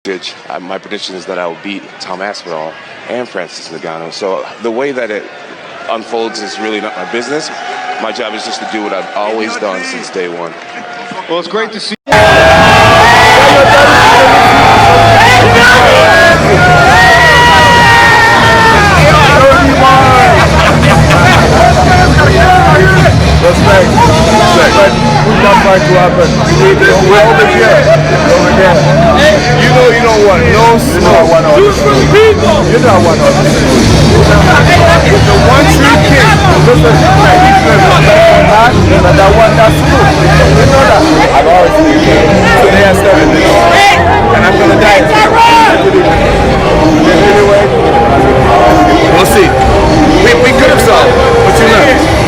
My prediction is that I will beat Tom Aspinall and Francis Ngannou. So the way that it unfolds is really not my business. My job is just to do what I've always done since day one. Well, it's great to see. Respect. But who's not going to happen? We're over here. Over there. You know you don't want no smoke. You're not one of them. The one true king. Listen, and that one that's true. You know that. I've always been here. Today I started this. And I'm gonna die. Anyway, we'll see. We could have solved, but you know.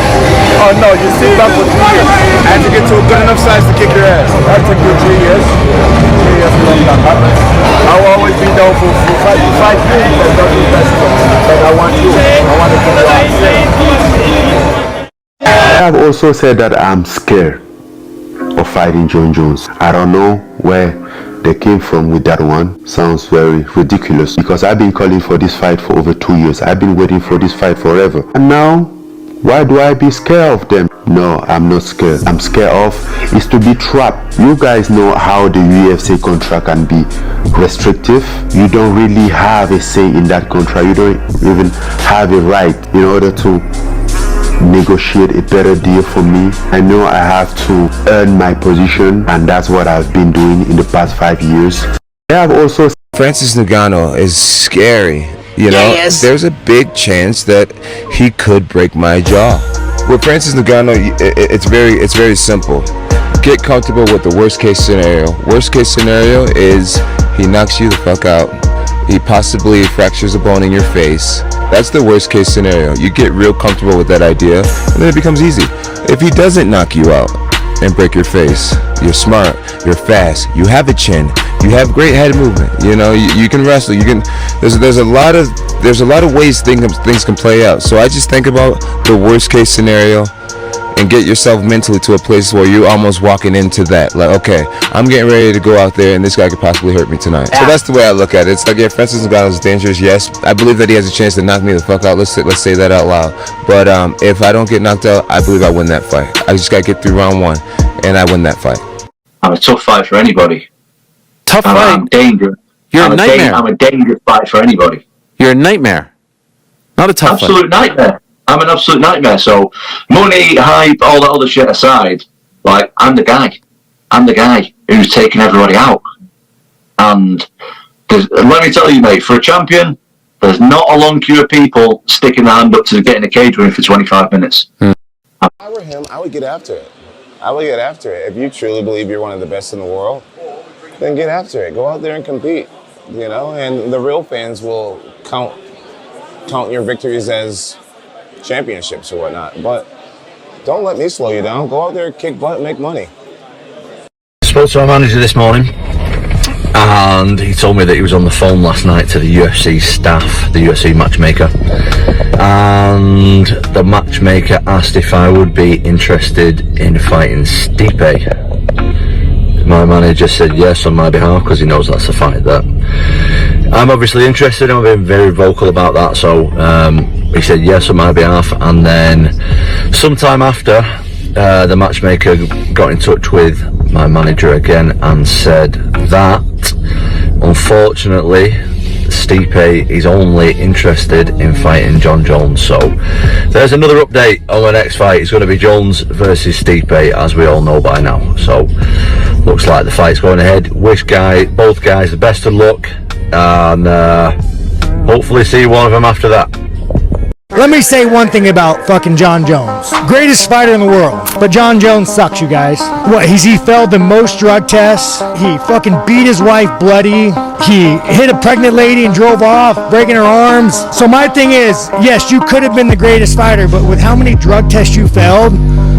Oh no, you sit back for 3 years. I had to get to a good enough size to kick your ass. That took you 3 years. 3 years long that happened. I'll always be down for fight you, but don't do that stuff. But I want you. I want to come down. I have also said that I'm scared of fighting Jon Jones. I don't know where they came from with that one. Sounds very ridiculous because I've been calling for this fight for over 2 years. I've been waiting for this fight forever. And now, why do I be scared of them? No, I'm not scared. I'm scared of is to be trapped. You guys know how the UFC contract can be restrictive. You don't really have a say in that contract. You don't even have a right in order to negotiate a better deal for me. I know I have to earn my position, and that's what I've been doing in the past 5 years. I have also Francis Ngannou is scary. You know, there's a big chance that he could break my jaw. With Francis Ngannou, it's very simple. Get comfortable with the worst case scenario. Worst case scenario is he knocks you the fuck out. He possibly fractures a bone in your face. That's the worst case scenario. You get real comfortable with that idea, and then it becomes easy. If he doesn't knock you out and break your face, you're smart, you're fast, you have a chin, you have great head movement. You know, you can wrestle. You can. There's a lot of ways things can play out. So I just think about the worst case scenario and get yourself mentally to a place where you're almost walking into that. Like, okay, I'm getting ready to go out there, and this guy could possibly hurt me tonight. So that's the way I look at it. It's like, yeah, Francis Ngannou is dangerous. Yes, I believe that he has a chance to knock me the fuck out. Let's say that out loud. But if I don't get knocked out, I believe I win that fight. I just gotta get through round 1, and I win that fight. I'm a tough fight for anybody. Tough fight? I'm dangerous. You're a nightmare. I'm a dangerous fight for anybody. You're a nightmare. Not a tough absolute nightmare. I'm an absolute nightmare. So, money, hype, all that other shit aside, like, I'm the guy. I'm the guy who's taking everybody out. And let me tell you, mate, for a champion, there's not a long queue of people sticking their hand up to get in a cage ring for 25 minutes. If I were him, I would get after it. I would get after it. If you truly believe you're one of the best in the world, then get after it. Go out there and compete, you know, and the real fans will count your victories as championships or whatnot. But don't let me slow you down. Go out there, kick butt, make money. I spoke to our manager this morning, and he told me that he was on the phone last night to the UFC staff, the UFC matchmaker, and the matchmaker asked if I would be interested in fighting Stipe. My manager said yes on my behalf because he knows that's a fight that I'm obviously interested in. I've been very vocal about that, so he said yes on my behalf. And then sometime after, the matchmaker got in touch with my manager again and said that unfortunately Stipe is only interested in fighting Jon Jones. So there's another update on the next fight. It's going to be Jones versus Stipe, as we all know by now. So looks like the fight's going ahead. Wish both guys the best of luck, and hopefully see one of them after that. Let me say one thing about fucking Jon Jones. Greatest fighter in the world. But Jon Jones sucks, you guys. He failed the most drug tests. He fucking beat his wife bloody. He hit a pregnant lady and drove off, breaking her arms. So my thing is, yes, you could have been the greatest fighter, but with how many drug tests you failed.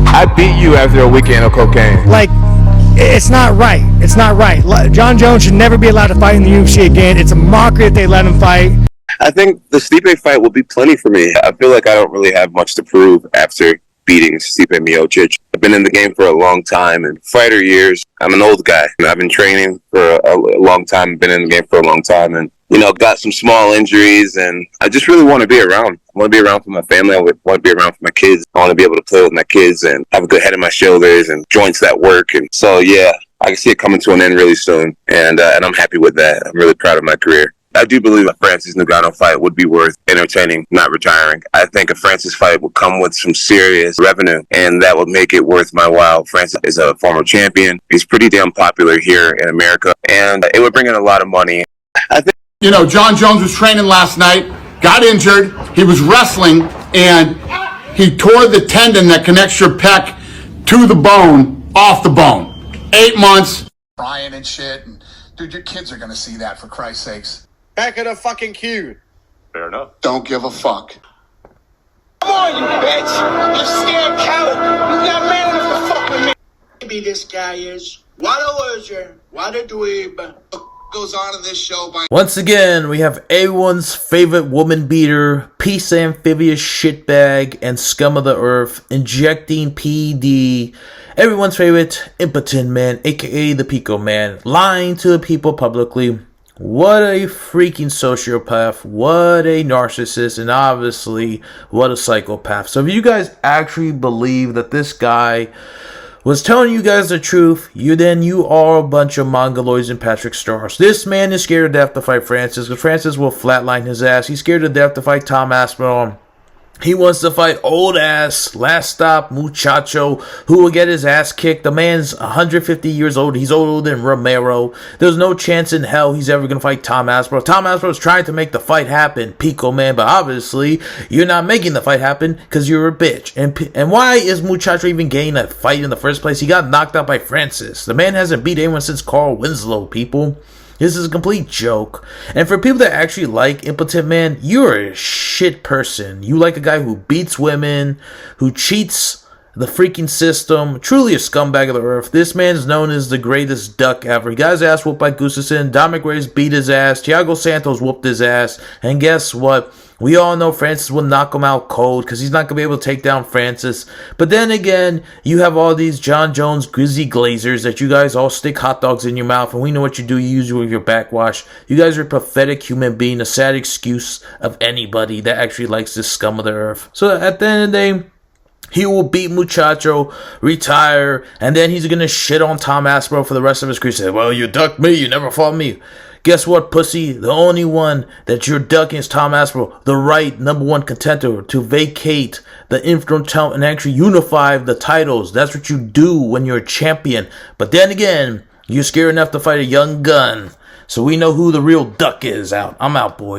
I beat you after a weekend of cocaine. Like, it's not right. It's not right. Jon Jones should never be allowed to fight in the UFC again. It's a mockery that they let him fight. I think the Stipe fight will be plenty for me. I feel like I don't really have much to prove after beating Stipe Miocic. I've been in the game for a long time, and fighter years, I'm an old guy. I've been training for a long time, been in the game for a long time, and got some small injuries, and I just really want to be around. I want to be around for my family. I want to be around for my kids. I want to be able to play with my kids and have a good head on my shoulders and joints that work. And so, yeah, I can see it coming to an end really soon, and I'm happy with that. I'm really proud of my career. I do believe a Francis Ngannou fight would be worth entertaining, not retiring. I think a Francis fight would come with some serious revenue, and that would make it worth my while. Francis is a former champion. He's pretty damn popular here in America, and it would bring in a lot of money. I think. Jon Jones was training last night, got injured, he was wrestling, and he tore the tendon that connects your pec to the bone, off the bone. 8 months. Crying and shit, and dude, your kids are gonna see that, for Christ's sakes. Back of the fucking queue. Fair enough. Don't give a fuck. Come on, you bitch! You scared coward! You got man enough to fuck with me! Maybe this guy is. What a loser! What a dweeb! Goes on in this show by once again, we have everyone's favorite woman beater, piece of amphibious shitbag, and scum of the earth injecting PD. Everyone's favorite impotent man, aka the Pico Man, lying to the people publicly. What a freaking sociopath, what a narcissist, and obviously what a psychopath. So if you guys actually believe that this guy was telling you guys the truth, you are a bunch of mongoloids and Patrick Stars. This man is scared to death to fight Francis, because Francis will flatline his ass. He's scared to death to fight Tom Aspinall. He wants to fight old ass, last stop Muchacho, who will get his ass kicked. The man's 150 years old. He's older than Romero. There's no chance in hell he's ever going to fight Tom Aspinall. Tom Aspinall is trying to make the fight happen, Pico Man, but obviously you're not making the fight happen because you're a bitch. And why is Muchacho even getting a fight in the first place? He got knocked out by Francis. The man hasn't beat anyone since Carl Winslow, people. This is a complete joke. And for people that actually like Impotent Man, you're a shit person. You like a guy who beats women, who cheats the freaking system, truly a scumbag of the earth. This man's known as the greatest duck ever. He got his ass whooped by Gustafsson. Dominic Reyes beat his ass. Thiago Santos whooped his ass. And guess what? We all know Francis will knock him out cold because he's not going to be able to take down Francis. But then again, you have all these Jon Jones grizzly glazers that you guys all stick hot dogs in your mouth. And we know what you do. You use your backwash. You guys are a pathetic human being, a sad excuse of anybody that actually likes this scum of the earth. So at the end of the day, he will beat Muchacho, retire, and then he's going to shit on Tom Aspinall for the rest of his career. Say, well, you ducked me, you never fought me. Guess what, pussy? The only one that you're ducking is Tom Aspinall, the right #1 contender to vacate the Infinite title and actually unify the titles. That's what you do when you're a champion. But then again, you're scared enough to fight a young gun. So we know who the real duck is out. I'm out, boy.